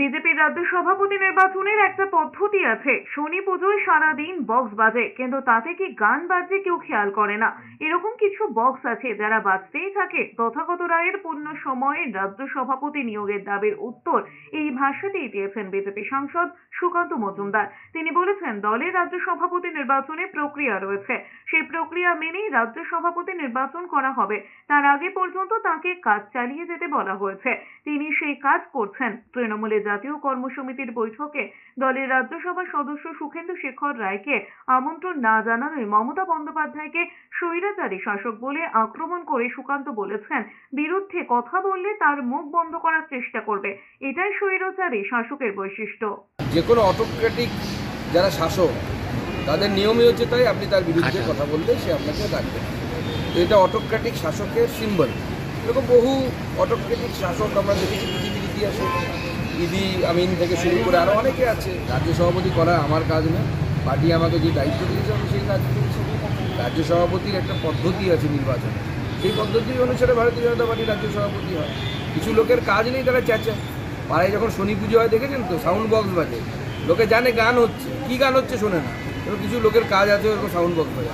বিজেপির রাজ্য সভাপতি নির্বাচনের একটা পদ্ধতি আছে। শনি পুজোয় সারাদিন বক্স বাজে, কিন্তু তাতে কি গান বাজছে কেউ খেয়াল করে না। এরকম কিছু বক্স আছে যারা বাজতেই থাকে। তথাগত রায়ের পূর্ণ সময়ে রাজ্য সভাপতি নিয়োগের দাবির উত্তর এই ভাষাতেই দিয়েছেন বিজেপি সাংসদ সুকান্ত মজুমদার। তিনি বলেছেন, দলের রাজ্য সভাপতি নির্বাচনে প্রক্রিয়া রয়েছে, সেই প্রক্রিয়া মেনেই রাজ্য সভাপতি নির্বাচন করা হবে। তার আগে পর্যন্ত তাকে কাজ চালিয়ে যেতে বলা হয়েছে, তিনি সেই কাজ করছেন। তৃণমূলের জাতীয় কর্মসমিতির বৈঠকে দলের রাজ্যসভা সদস্য সুখেন্দু শেখর রায়কে আমন্ত্রণ না জানানোয় মমতা বন্দ্যোপাধ্যায়কে স্বৈরাচারী শাসক বলে আক্রমণ করে সুকান্ত বলেছেন, বিরুদ্ধে কথা বললে তার মুখ বন্ধ করার চেষ্টা করবে। এটাই স্বৈরাচারী শাসকের বৈশিষ্ট্য। যে কোনো অটোক্রেটিক যারা শাসক তাদের নিয়মই হচ্ছে তাই, আপনি তার বিরুদ্ধে কথা বললে সে আপনাকে ডাকবে। তো এটা অটোক্রেটিক শাসকের সিম্বল। এরকম বহু অটোক্রেটিক শাসক আমরা দেখেছি পৃথিবীর ইতিহাসে, ইদি আমিন থেকে শুরু করে আরও অনেকে আছে। রাজ্য সভাপতি করা আমার কাজ না, পার্টি আমাকে যে দায়িত্ব দিয়েছে আমি সেই কাজ করেছি। রাজ্য সভাপতির একটা পদ্ধতি আছে নির্বাচনে, সেই পদ্ধতি অনুসারে ভারতীয় জনতা পার্টি রাজ্য সভাপতি হয়। কিছু লোকের কাজ নেই, তারা চেঁচে। পাড়ায় যখন শনি পুজো হয় দেখেছেন তো, সাউন্ড বক্স বাজে, লোকে জানে গান হচ্ছে, কী গান হচ্ছে শোনে না। এবং কিছু লোকের কাজ আছে ওরকম সাউন্ড বক্স বাজে।